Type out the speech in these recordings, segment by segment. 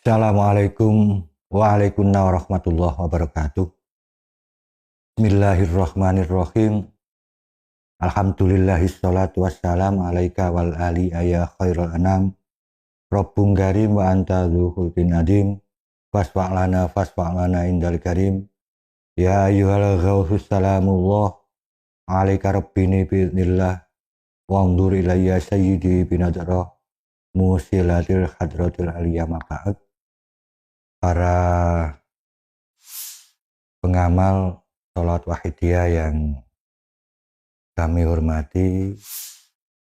Assalamualaikum warahmatullahi wabarakatuh. Bismillahirrahmanirrahim. Alhamdulillahis salatu wassalam alaika wal ali ya khairul anam. Rabbung karim wa anta dzul adim. Fasfa'lana indal karim. Ya ayyuhal ghawthus salamullah. Alaika rabbini bi'idnillah. Wanzur ilayya sayyidi binadrah. Musilatil hadratil aliyah maba'ad. Para pengamal sholat wahidiyah yang kami hormati,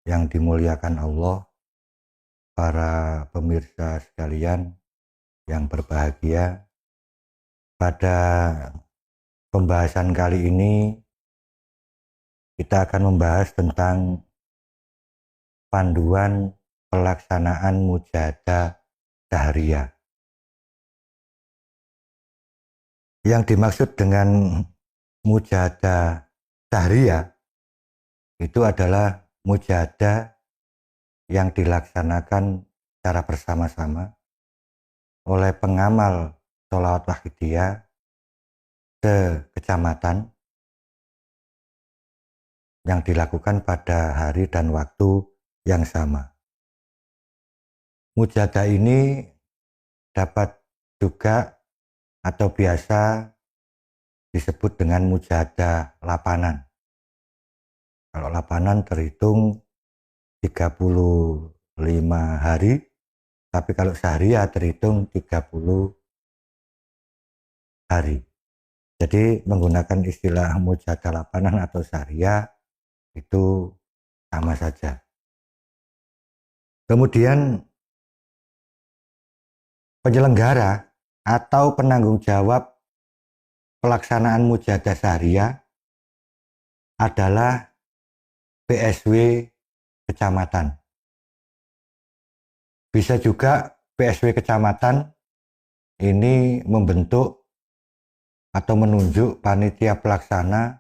yang dimuliakan Allah, para pemirsa sekalian yang berbahagia, pada pembahasan kali ini kita akan membahas tentang panduan pelaksanaan mujahadah syahriyah. Yang dimaksud dengan mujahadah syahriyah itu adalah mujahadah yang dilaksanakan secara bersama-sama oleh pengamal sholawat wahidiyah se-kecamatan yang dilakukan pada hari dan waktu yang sama. Mujahadah ini dapat juga atau biasa disebut dengan mujahadah lapanan. Kalau lapanan terhitung 35 hari, tapi kalau syahriyah terhitung 30 hari. Jadi menggunakan istilah mujahadah lapanan atau syahriyah itu sama saja. Kemudian penyelenggara atau penanggung jawab pelaksanaan mujahadah syahriyah adalah PSW kecamatan. Bisa juga PSW kecamatan ini membentuk atau menunjuk panitia pelaksana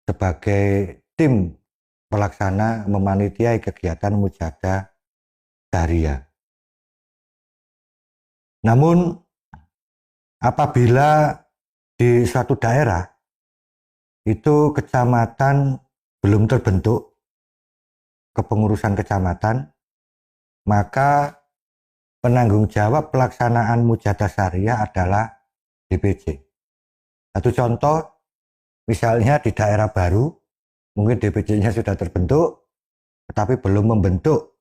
sebagai tim pelaksana memanitiai kegiatan mujahadah syahriyah. Namun apabila di suatu daerah itu kecamatan belum terbentuk kepengurusan kecamatan, maka penanggung jawab pelaksanaan mujahadah syahriyah adalah DPC. Satu contoh, misalnya di daerah baru, mungkin DPC-nya sudah terbentuk, tetapi belum membentuk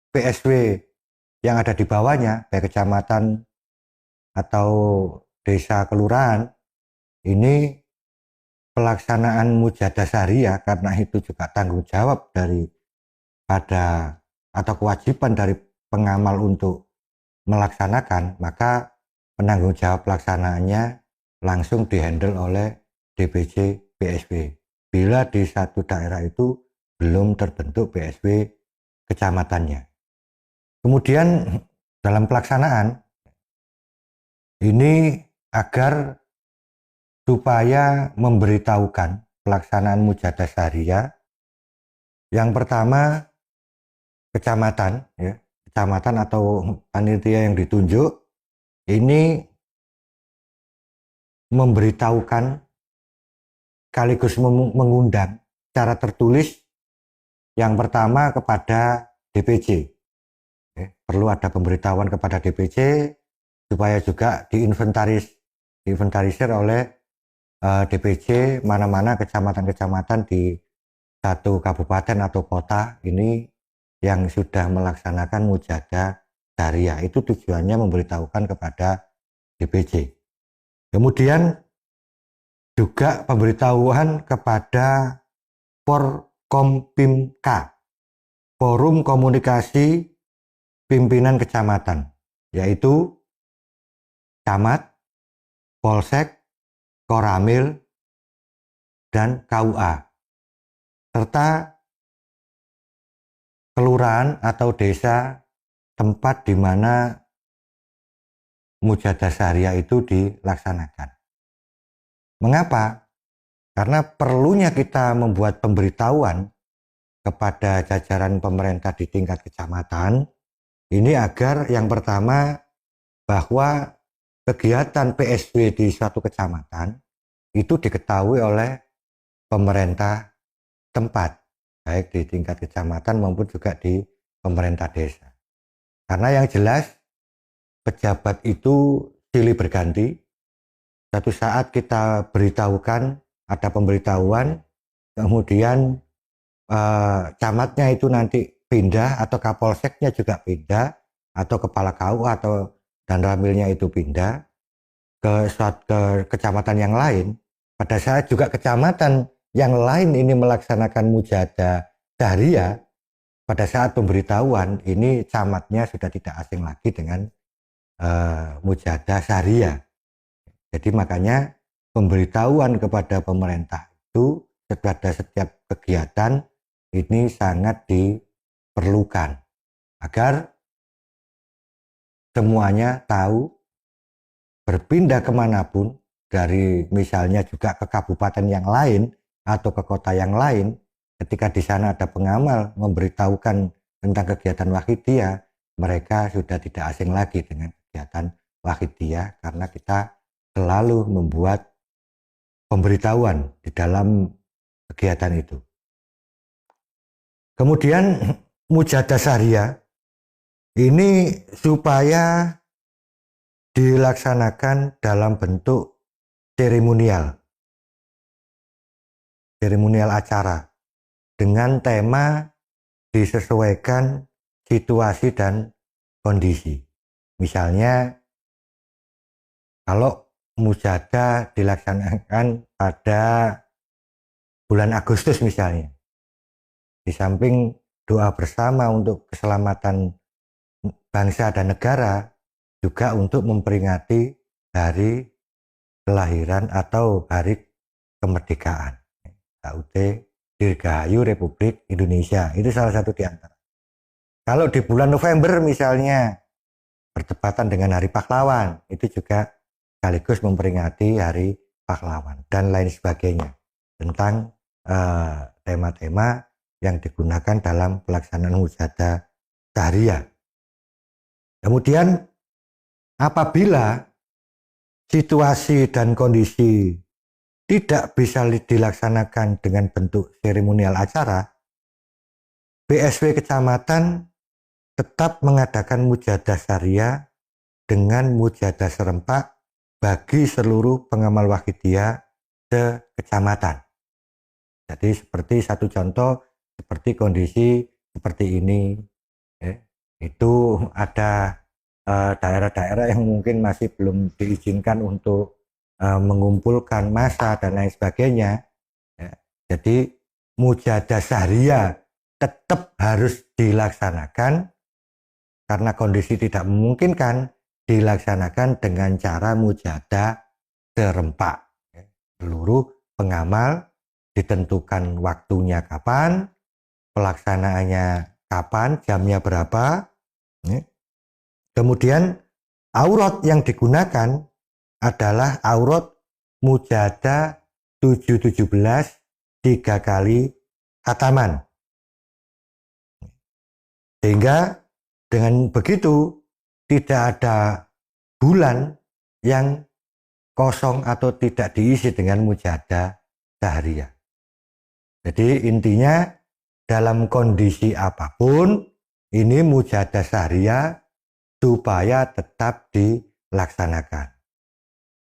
PSW yang ada di bawahnya, baik kecamatan atau desa kelurahan. Ini pelaksanaan mujahadah syahriyah, karena itu juga tanggung jawab daripada atau kewajiban dari pengamal untuk melaksanakan, maka penanggung jawab pelaksanaannya langsung dihandle oleh DPC PSW. Bila di satu daerah itu belum terbentuk PSW kecamatannya. Kemudian dalam pelaksanaan ini agar supaya memberitahukan pelaksanaan mujahadah syahriyah, yang pertama kecamatan, ya, kecamatan atau panitia yang ditunjuk ini memberitahukan sekaligus mengundang secara tertulis yang pertama kepada DPC. Perlu ada pemberitahuan kepada DPC supaya juga diinventarisir oleh DPC mana-mana kecamatan-kecamatan di satu kabupaten atau kota ini yang sudah melaksanakan mujahadah syahriyah. Itu tujuannya memberitahukan kepada DPC. Kemudian juga pemberitahuan kepada Forkompimka, Forum Komunikasi Pimpinan Kecamatan, yaitu camat, polsek, koramil, dan KUA, serta kelurahan atau desa tempat di mana mujahadah syahriyah itu dilaksanakan. Mengapa? Karena perlunya kita membuat pemberitahuan kepada jajaran pemerintah di tingkat kecamatan Ini agar yang pertama bahwa kegiatan PSW di suatu kecamatan itu diketahui oleh pemerintah tempat, baik di tingkat kecamatan maupun juga di pemerintah desa. Karena yang jelas pejabat itu silih berganti. Satu saat kita beritahukan, ada pemberitahuan, kemudian camatnya itu nanti pindah atau kapolseknya juga pindah atau kepala KU atau dan ramilnya itu pindah ke kecamatan yang lain. Pada saat juga kecamatan yang lain ini melaksanakan mujadah syariah, pada saat pemberitahuan ini camatnya sudah tidak asing lagi dengan mujadah syariah. Jadi makanya pemberitahuan kepada pemerintah itu pada setiap kegiatan ini sangat diperlukan agar semuanya tahu, berpindah kemanapun, dari misalnya juga ke kabupaten yang lain atau ke kota yang lain, ketika di sana ada pengamal memberitahukan tentang kegiatan Wahidiyah, mereka sudah tidak asing lagi dengan kegiatan Wahidiyah karena kita selalu membuat pemberitahuan di dalam kegiatan itu. Kemudian mujadah syariah ini supaya dilaksanakan dalam bentuk seremonial acara dengan tema disesuaikan situasi dan kondisi. Misalnya kalau mujadah dilaksanakan pada bulan Agustus misalnya, di samping doa bersama untuk keselamatan bangsa dan negara, juga untuk memperingati hari kelahiran atau hari kemerdekaan HUT Dirgahayu Republik Indonesia. Itu salah satu di antara. Kalau di bulan November misalnya bertepatan dengan Hari Pahlawan, itu juga sekaligus memperingati Hari Pahlawan dan lain sebagainya tentang tema-tema yang digunakan dalam pelaksanaan mujadah syariah. Kemudian apabila situasi dan kondisi tidak bisa dilaksanakan dengan bentuk seremonial acara, PSW kecamatan tetap mengadakan mujadah syariah dengan mujadah serempak bagi seluruh pengamal Wahidiyah se-kecamatan. Jadi seperti satu contoh, seperti kondisi seperti ini, itu ada daerah-daerah yang mungkin masih belum diizinkan untuk mengumpulkan massa dan lain sebagainya. Jadi mujadah syariah tetap harus dilaksanakan karena kondisi tidak memungkinkan, dilaksanakan dengan cara mujadah serempak. Seluruh pengamal ditentukan waktunya kapan, pelaksanaannya kapan, jamnya berapa. Kemudian aurat yang digunakan adalah aurat mujadah 717 3 kali khataman. Sehingga dengan begitu tidak ada bulan yang kosong atau tidak diisi dengan mujadah syariah. Jadi intinya dalam kondisi apapun ini mujadah syariah supaya tetap dilaksanakan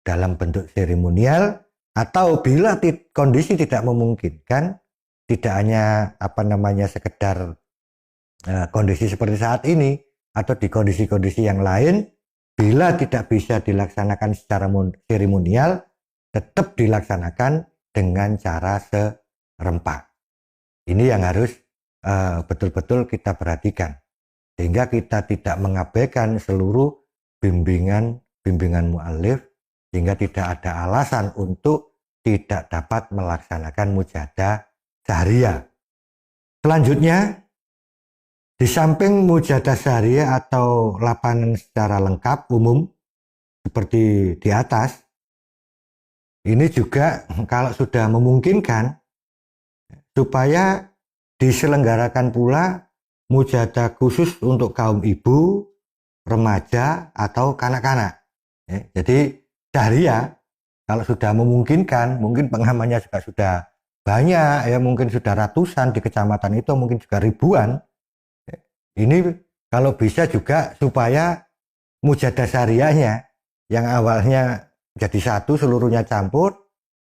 dalam bentuk seremonial atau bila kondisi tidak memungkinkan, tidak hanya sekedar kondisi seperti saat ini atau di kondisi-kondisi yang lain, bila tidak bisa dilaksanakan secara seremonial, tetap dilaksanakan dengan cara serempak. Ini yang harus betul-betul kita perhatikan, sehingga kita tidak mengabaikan seluruh bimbingan mu'alif, sehingga tidak ada alasan untuk tidak dapat melaksanakan mujadah syariah. Selanjutnya, di samping mujadah syariah atau lapanan secara lengkap umum seperti di atas, ini juga kalau sudah memungkinkan supaya diselenggarakan pula mujadah khusus untuk kaum ibu, remaja, atau kanak-kanak. Ya, jadi syariah kalau sudah memungkinkan, mungkin pengamannya juga sudah banyak, ya mungkin sudah ratusan di kecamatan itu, mungkin juga ribuan. Ini kalau bisa juga supaya mujadah syariahnya yang awalnya jadi satu seluruhnya campur,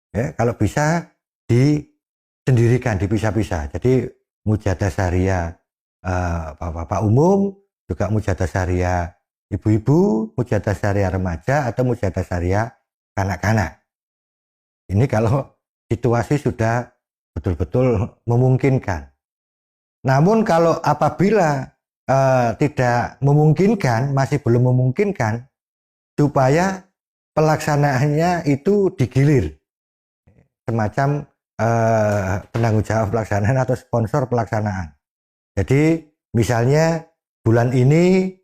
ya, kalau bisa disendirikan, dipisah-pisah. Jadi mujadah syariah bapak-bapak umum, juga mujadah syariah ibu-ibu, mujadah syariah remaja, atau mujadah syariah kanak-kanak. Ini kalau situasi sudah betul-betul memungkinkan. Namun kalau apabila tidak memungkinkan, masih belum memungkinkan, supaya pelaksanaannya itu digilir, semacam penanggung jawab pelaksanaan atau sponsor pelaksanaan. Jadi misalnya bulan ini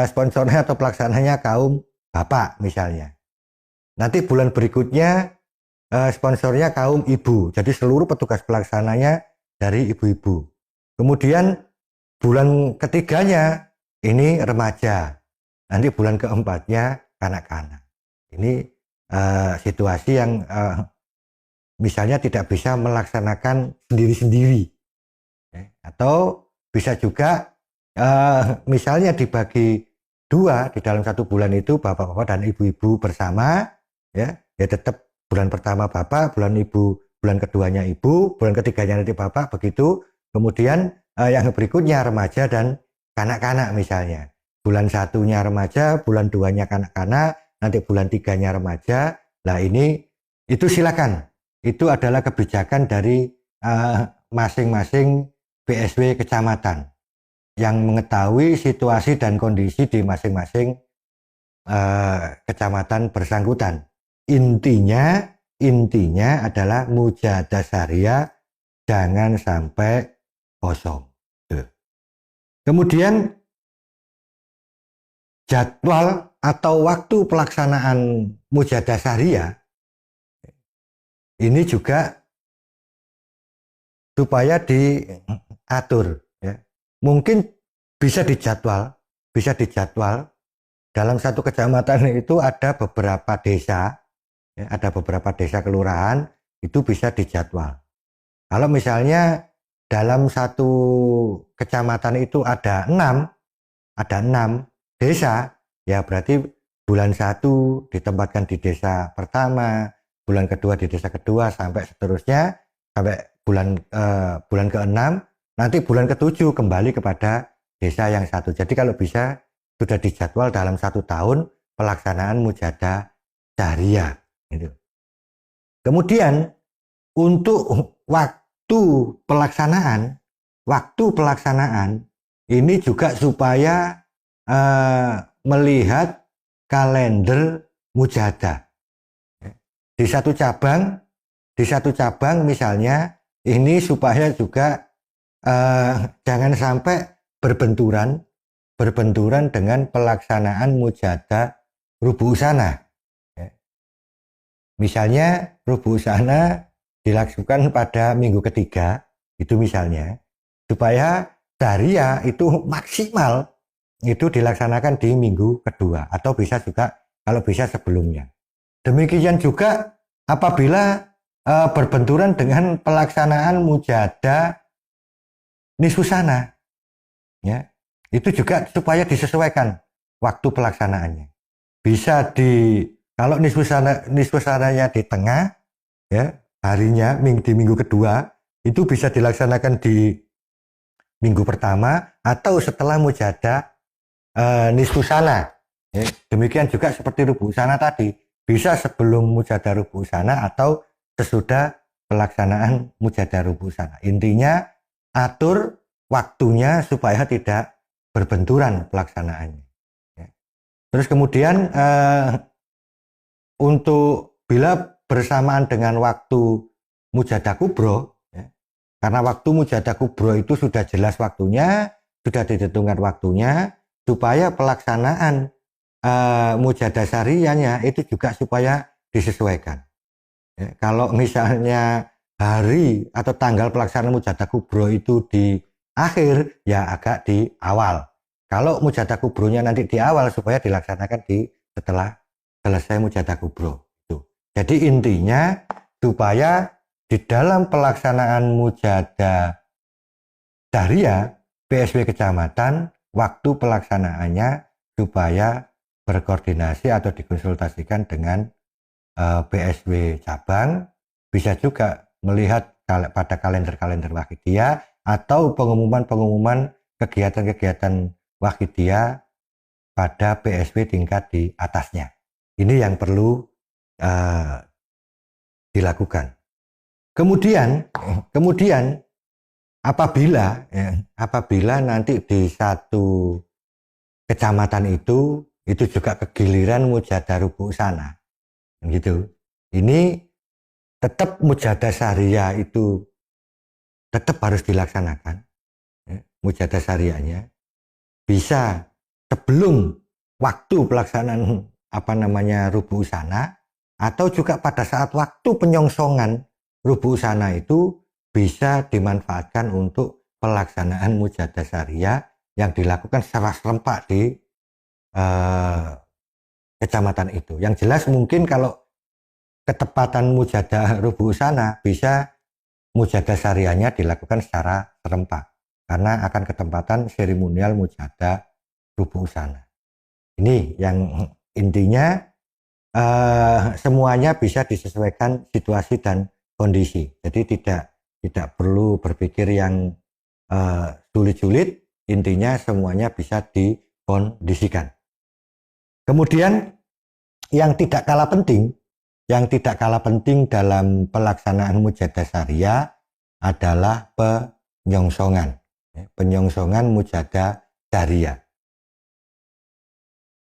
sponsornya atau pelaksananya kaum bapak misalnya. Nanti bulan berikutnya sponsornya kaum ibu. Jadi seluruh petugas pelaksananya dari ibu-ibu. Kemudian bulan ketiganya ini remaja. Nanti bulan keempatnya kanak-kanak. Ini situasi yang misalnya tidak bisa melaksanakan sendiri-sendiri. Atau bisa juga misalnya dibagi dua, di dalam satu bulan itu bapak-bapak dan ibu-ibu bersama, ya tetap bulan pertama bapak, bulan ibu, bulan keduanya ibu, bulan ketiganya nanti bapak, begitu. Kemudian yang berikutnya remaja dan kanak-kanak misalnya. Bulan satunya remaja, bulan duanya kanak-kanak, nanti bulan tiganya remaja. Nah ini itu silakan. Itu adalah kebijakan dari masing-masing BSW kecamatan yang mengetahui situasi dan kondisi di masing-masing kecamatan bersangkutan. Intinya adalah mujadah syariah jangan sampai kosong. Kemudian jadwal atau waktu pelaksanaan mujadah syariah ini juga supaya diatur, ya. Mungkin bisa dijadwal dalam satu kecamatan itu ada beberapa desa, ya, ada beberapa desa kelurahan, itu bisa dijadwal. Kalau misalnya dalam satu kecamatan itu ada 6 desa, ya berarti bulan 1 ditempatkan di desa pertama, bulan kedua di desa kedua, sampai seterusnya sampai bulan ke-6, nanti bulan ke-7 kembali kepada desa yang satu. Jadi kalau bisa sudah dijadwal dalam 1 tahun pelaksanaan mujadah syariah. Gitu. Kemudian untuk waktu pelaksanaan ini juga supaya melihat kalender mujadah. Di satu cabang misalnya ini supaya juga jangan sampai berbenturan dengan pelaksanaan mujadah rubu usana. Misalnya rubu usana dilakukan pada minggu ketiga, itu misalnya, supaya syariah itu maksimal itu dilaksanakan di minggu kedua, atau bisa juga kalau bisa sebelumnya. Demikian juga apabila berbenturan dengan pelaksanaan mujadah nisfusana, ya, itu juga supaya disesuaikan waktu pelaksanaannya. Bisa kalau nisfusananya di tengah, ya, harinya di minggu kedua, itu bisa dilaksanakan di minggu pertama atau setelah mujadah nisfusana. Ya, demikian juga seperti rubu usana tadi, bisa sebelum mujadah rubu usana atau sesudah pelaksanaan mujadah rubu usana. Intinya atur waktunya supaya tidak berbenturan pelaksanaannya. Ya. Terus kemudian untuk bila bersamaan dengan waktu mujadah kubro, ya, karena waktu mujadah kubro itu sudah jelas waktunya, sudah ditentukan waktunya, supaya pelaksanaan mujadah syariahnya itu juga supaya disesuaikan. Ya, kalau misalnya hari atau tanggal pelaksanaan mujadah kubro itu di akhir, ya agak di awal. Kalau mujadah kubronya nanti di awal supaya dilaksanakan setelah selesai mujadah kubro. Jadi intinya supaya di dalam pelaksanaan mujadah syariah PSW kecamatan, waktu pelaksanaannya supaya berkoordinasi atau dikonsultasikan dengan PSW cabang, bisa juga melihat pada kalender-kalender Wahidiyah atau pengumuman-pengumuman kegiatan-kegiatan Wahidiyah pada PSW tingkat di atasnya. Ini yang perlu dilakukan. Kemudian apabila nanti di satu kecamatan itu juga kegiliran mujadah rubu sana, gitu. Ini tetap mujadah syariah itu tetap harus dilaksanakan, mujadah syariahnya bisa sebelum waktu pelaksanaan rubu sana, atau juga pada saat waktu penyongsongan rubu sana itu bisa dimanfaatkan untuk pelaksanaan mujadah syariah yang dilakukan secara serempak di kecamatan itu. Yang jelas mungkin kalau ketepatan mujadah rubu sana, bisa mujadah syariahnya dilakukan secara serempak karena akan ketempatan seremonial mujadah rubu sana. Ini yang intinya semuanya bisa disesuaikan situasi dan kondisi. Jadi tidak perlu berpikir yang sulit-sulit, intinya semuanya bisa dikondisikan. Kemudian yang tidak kalah penting dalam pelaksanaan mujadah syariah adalah penyongsongan mujadah syariah.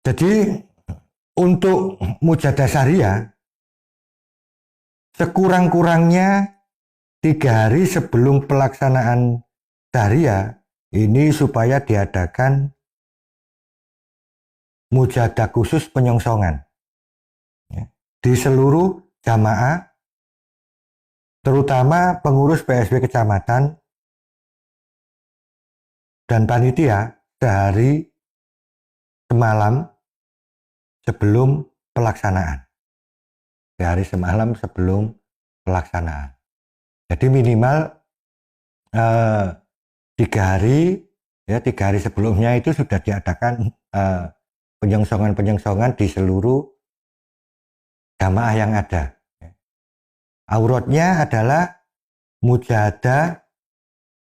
Jadi untuk mujadah syariah sekurang-kurangnya 3 hari sebelum pelaksanaan syariah ini supaya diadakan mujadah khusus penyongsongan di seluruh jamaah, terutama pengurus PSW kecamatan dan panitia sehari semalam sebelum pelaksanaan. Sehari semalam sebelum pelaksanaan. Jadi minimal 3 hari sebelumnya itu sudah diadakan penyongsongan di seluruh jamaah yang ada. Auratnya adalah mujadah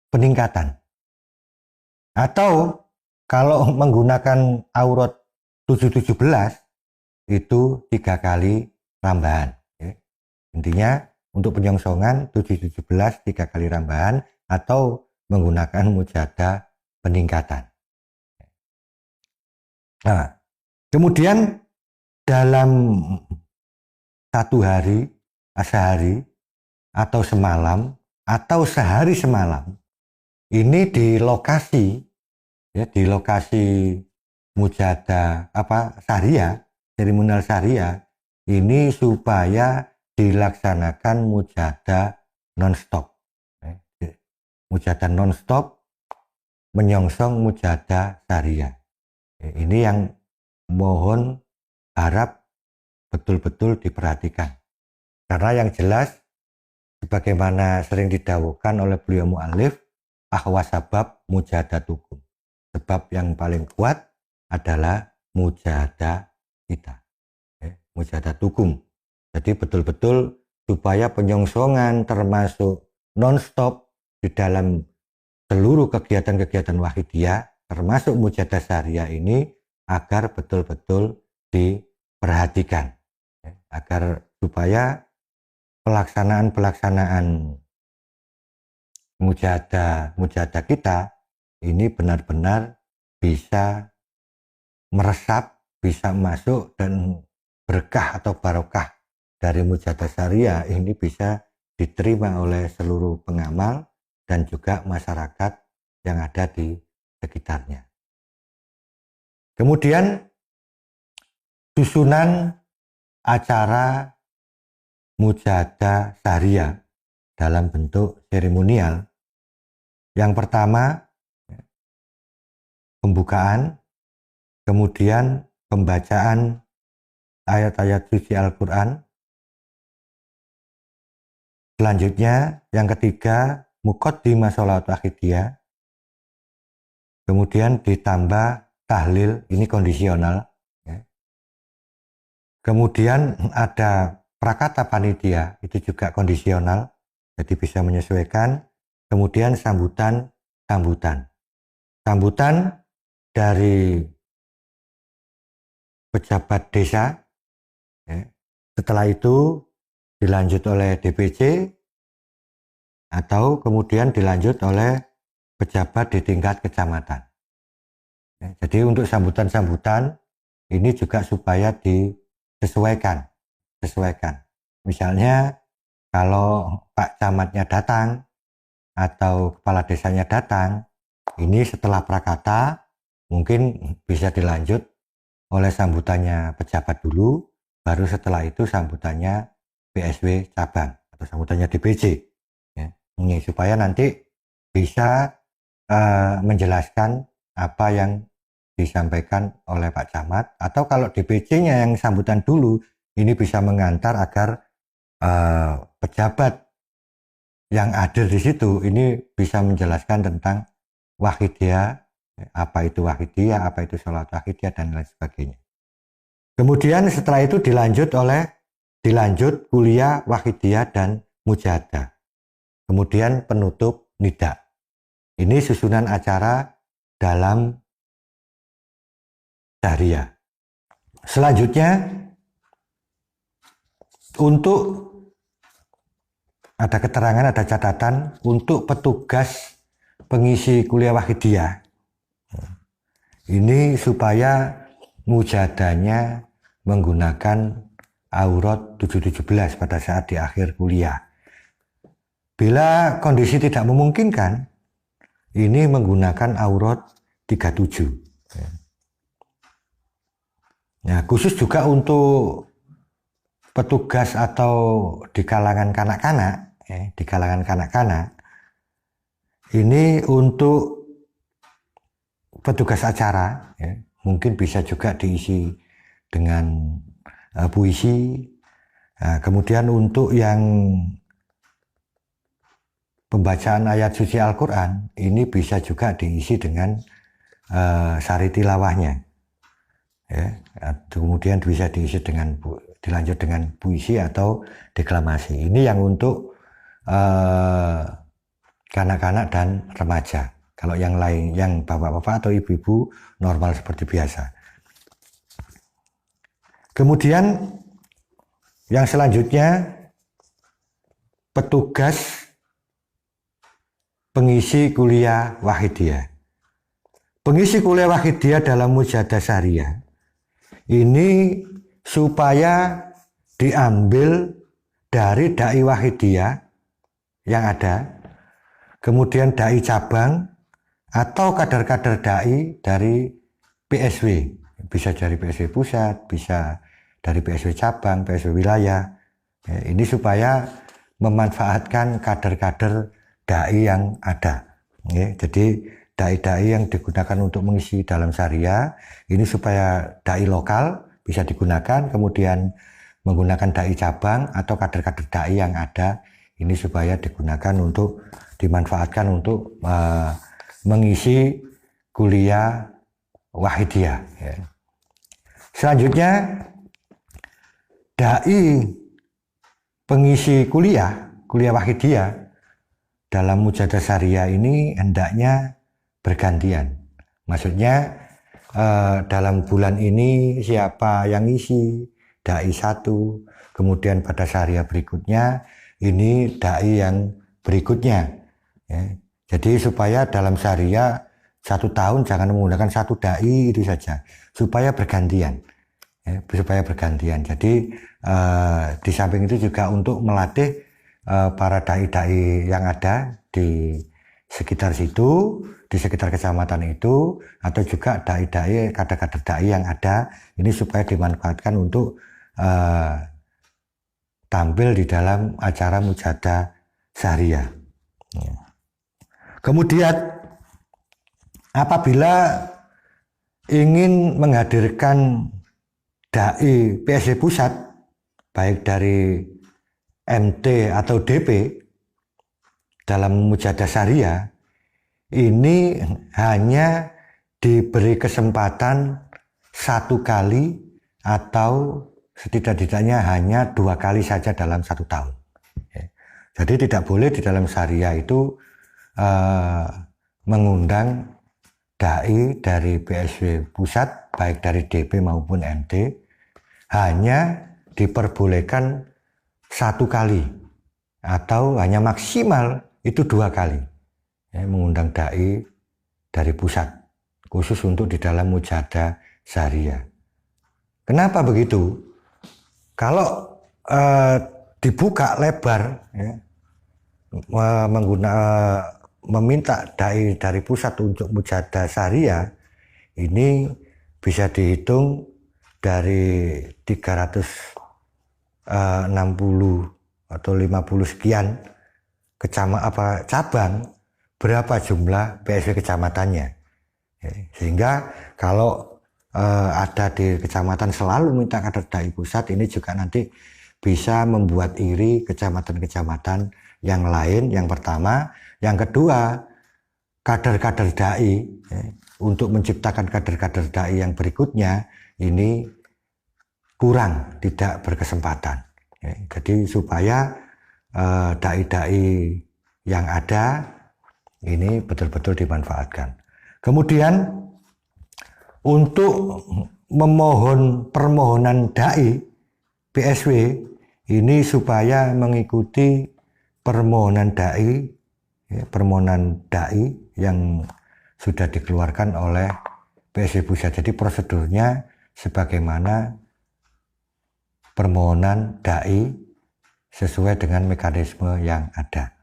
peningkatan. Atau kalau menggunakan aurat 717 itu 3 kali rambahan. Intinya untuk penyongsongan 717 3 kali rambahan atau menggunakan mujadah peningkatan. Nah, kemudian dalam satu hari, sehari, atau semalam, atau sehari semalam, ini di lokasi mujadah syariah, seremonial syariah, ini supaya dilaksanakan mujadah non-stop. Mujadah non-stop menyongsong mujadah syariah. Ini yang mohon harap betul-betul diperhatikan. Karena yang jelas sebagaimana sering didawuhkan oleh beliau mu'alif, ahwa sabab mujadatukum. Sebab yang paling kuat adalah mujadah kita. Mujadatukum. Jadi betul-betul supaya penyongsongan termasuk non-stop di dalam seluruh kegiatan-kegiatan Wahidiyah termasuk mujadah syariah ini agar betul-betul diperhatikan, agar supaya pelaksanaan mujadah kita ini benar-benar bisa meresap, bisa masuk, dan berkah atau barokah dari mujadah syariah ini bisa diterima oleh seluruh pengamal dan juga masyarakat yang ada di sekitarnya. Kemudian susunan acara mujadah syariah dalam bentuk seremonial Yang pertama, pembukaan, kemudian pembacaan ayat-ayat suci Al-Quran. Selanjutnya, yang ketiga, muqaddimah sholat akhidiyah. Kemudian ditambah tahlil, ini kondisional. Kemudian ada prakata panitia, itu juga kondisional, jadi bisa menyesuaikan. Kemudian sambutan dari pejabat desa. Setelah itu dilanjut oleh DPC atau kemudian dilanjut oleh pejabat di tingkat kecamatan. Jadi untuk sambutan-sambutan ini juga supaya disesuaikan. Misalnya kalau Pak Camatnya datang atau kepala desanya datang, ini setelah prakata mungkin bisa dilanjut oleh sambutannya pejabat dulu, baru setelah itu sambutannya PSW cabang atau sambutannya DPC. Ini supaya nanti bisa menjelaskan apa yang disampaikan oleh Pak Camat, atau kalau DPC-nya yang sambutan dulu, ini bisa mengantar agar pejabat yang hadir di situ ini bisa menjelaskan tentang wahidiyah, apa itu wahidiyah, apa itu sholat wahidiyah, dan lain sebagainya. Kemudian setelah itu dilanjut kuliah wahidiyah dan mujahadah. Kemudian penutup nida. Ini susunan acara dalam syariah. Selanjutnya, untuk ada keterangan, ada catatan untuk petugas pengisi kuliah wahidiyah. Ini supaya mujadahnya menggunakan aurat 717 pada saat di akhir kuliah. Bila kondisi tidak memungkinkan, ini menggunakan aurat 37. Nah, khusus juga untuk petugas atau di kalangan kanak-kanak, ini untuk petugas acara, mungkin bisa juga diisi dengan puisi. Nah, kemudian untuk yang pembacaan ayat suci Al-Quran, ini bisa juga diisi dengan sari tilawahnya. Kemudian bisa diisi dilanjut dengan puisi atau deklamasi. Ini yang untuk kanak-kanak dan remaja. Kalau yang lain, yang bapak-bapak atau ibu-ibu normal seperti biasa. Kemudian yang selanjutnya, petugas pengisi kuliah wahidiyah. Pengisi kuliah wahidiyah dalam mujahadah syariah ini supaya diambil dari dai wahidiyah yang ada, kemudian dai cabang atau kader-kader dai dari PSW, bisa dari PSW pusat, bisa dari PSW cabang, PSW wilayah. Ini supaya memanfaatkan kader-kader dai yang ada. Jadi dai-dai yang digunakan untuk mengisi dalam syariah ini supaya dai lokal bisa digunakan, kemudian menggunakan dai cabang atau kader-kader dai yang ada ini supaya digunakan untuk dimanfaatkan untuk mengisi kuliah wahidiyah. Selanjutnya, dai pengisi kuliah wahidiyah dalam mujahadah syariah ini hendaknya bergantian. Maksudnya dalam bulan ini siapa yang isi, dai satu, kemudian pada syariah berikutnya ini dai yang berikutnya. Jadi supaya dalam syariah 1 tahun jangan menggunakan satu dai itu saja, supaya bergantian. Jadi di samping itu juga untuk melatih para dai-dai yang ada di sekitar situ, di sekitar kecamatan itu, atau juga dai-dai, kader-kader dai yang ada, ini supaya dimanfaatkan untuk tampil di dalam acara mujahadah syariah. Kemudian apabila ingin menghadirkan dai PSW pusat, baik dari MT atau DP dalam mujadah syariah, ini hanya diberi kesempatan 1 kali atau setidak-tidaknya hanya 2 kali saja dalam 1 tahun. Jadi tidak boleh di dalam syariah itu mengundang dai dari PSW pusat, baik dari DP maupun MT, hanya diperbolehkan 1 kali atau hanya maksimal itu 2 kali mengundang dai dari pusat, khusus untuk di dalam mujadah syariah. Kenapa begitu? Kalau dibuka lebar, meminta dai dari pusat untuk mujadah syariah, ini bisa dihitung dari 360 atau 50 sekian cabang, berapa jumlah PSW kecamatannya. Sehingga kalau ada di kecamatan selalu minta kader dai pusat, ini juga nanti bisa membuat iri kecamatan-kecamatan yang lain, yang pertama. Yang kedua, kader-kader dai, untuk menciptakan kader-kader dai yang berikutnya, ini kurang, tidak berkesempatan. Jadi supaya dai-dai yang ada ini betul-betul dimanfaatkan. Kemudian untuk memohon permohonan dai PSW ini supaya mengikuti permohonan dai yang sudah dikeluarkan oleh PSW pusat. Jadi prosedurnya sebagaimana permohonan dai sesuai dengan mekanisme yang ada.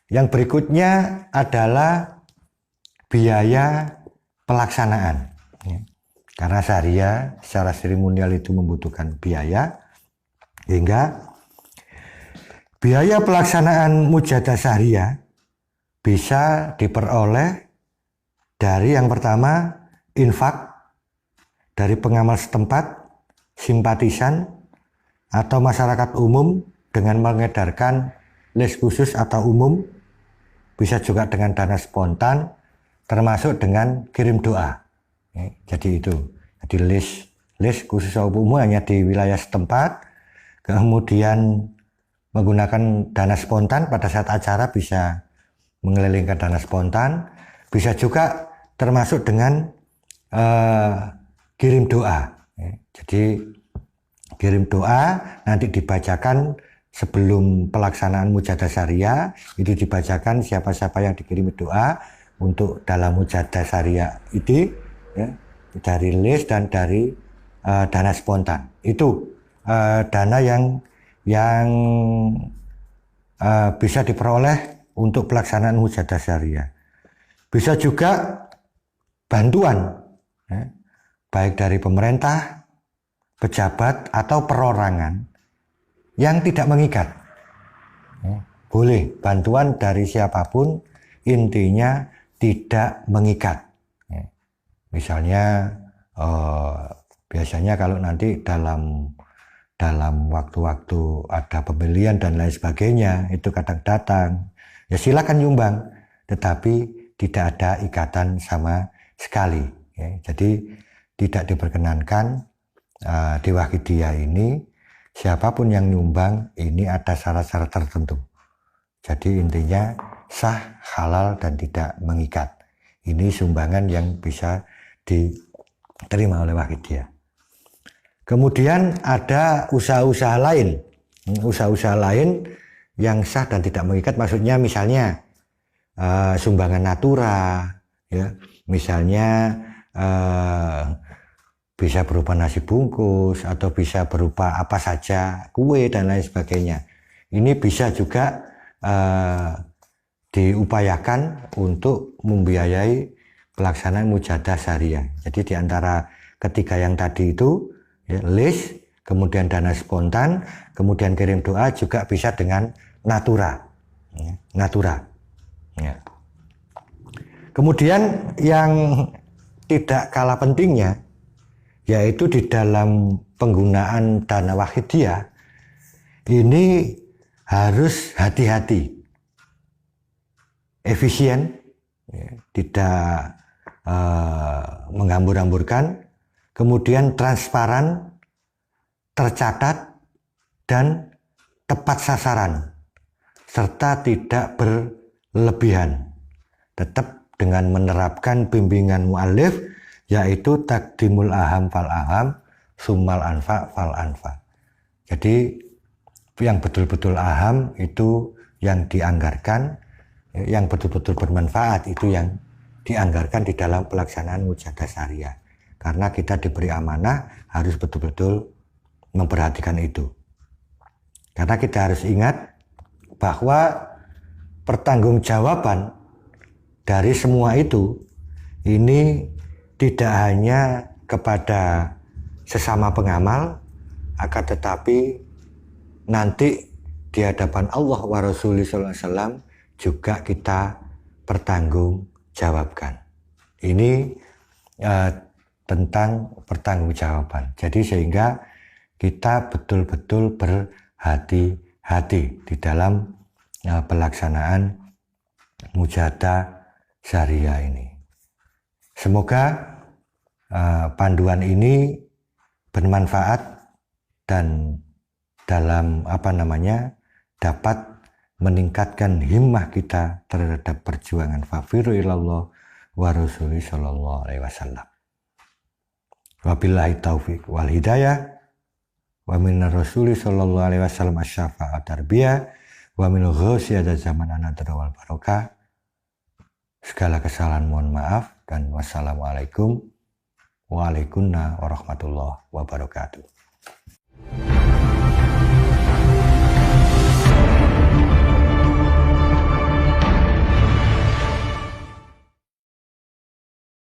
Yang berikutnya adalah biaya pelaksanaan. Karena syariah secara seremonial itu membutuhkan biaya, hingga biaya pelaksanaan mujadah syariah bisa diperoleh dari yang pertama infak dari pengamal setempat, simpatisan, atau masyarakat umum dengan mengedarkan list khusus atau umum, bisa juga dengan dana spontan, termasuk dengan kirim doa. Jadi itu, jadi list khusus atau umum hanya di wilayah setempat, kemudian menggunakan dana spontan pada saat acara bisa mengelilingkan dana spontan, bisa juga termasuk dengan kirim doa. Jadi kirim doa nanti dibacakan sebelum pelaksanaan mujadah syariah, itu dibacakan siapa-siapa yang dikirimi doa untuk dalam mujadah syariah itu, dari list dan dari dana spontan. Itu dana yang bisa diperoleh untuk pelaksanaan mujadah syariah. Bisa juga bantuan, baik dari pemerintah, pejabat, atau perorangan yang tidak mengikat. Boleh bantuan dari siapapun, intinya tidak mengikat. Misalnya biasanya kalau nanti dalam waktu-waktu ada pembelian dan lain sebagainya, itu kadang datang, ya silakan nyumbang, tetapi tidak ada ikatan sama sekali. Jadi tidak diperkenankan di Wahidiyah ini siapapun yang nyumbang ini ada syarat-syarat tertentu. Jadi intinya sah, halal, dan tidak mengikat. Ini sumbangan yang bisa diterima oleh Wahidiyah. Kemudian ada usaha-usaha lain. Usaha-usaha lain yang sah dan tidak mengikat, maksudnya misalnya sumbangan natura, ya, misalnya bisa berupa nasi bungkus atau bisa berupa apa saja, kue dan lain sebagainya. Ini bisa juga diupayakan untuk membiayai pelaksanaan mujadah syariah. Jadi di antara ketiga yang tadi itu, ya, list, kemudian dana spontan, kemudian kirim doa, juga bisa dengan natura. Ya, natura. Ya. Kemudian yang tidak kalah pentingnya yaitu di dalam penggunaan dana wahidiyah ini harus hati-hati, efisien, ya, tidak menghambur-hamburkan, kemudian transparan, tercatat, dan tepat sasaran, serta tidak berlebihan. Tetap dengan menerapkan bimbingan mu'alif, yaitu takdimul aham fal aham, summal anfa fal anfa. Jadi yang betul-betul aham itu yang dianggarkan, yang betul-betul bermanfaat itu yang dianggarkan di dalam pelaksanaan mujahadah syariah. Karena kita diberi amanah harus betul-betul memperhatikan itu. Karena kita harus ingat bahwa pertanggungjawaban dari semua itu ini tidak hanya kepada sesama pengamal, akan tetapi nanti di hadapan Allah wa Rasulullah SAW juga kita pertanggungjawabkan. Ini tentang pertanggungjawaban. Jadi sehingga kita betul-betul berhati-hati di dalam pelaksanaan mujahadah syariah ini. Semoga panduan ini bermanfaat dan dalam dapat meningkatkan himmah kita terhadap perjuangan fafiru ilallah wa rasuli sallallahu alaihi wasallam. Wabillahi taufiq wal hidayah wa minar rasuli sallallahu alaihi wasallam asy-syafa'at tarbiyah wa min ghosiyada zaman anadra wal barokah. Segala kesalahan mohon maaf dan wassalamualaikum warahmatullahi wabarakatuh.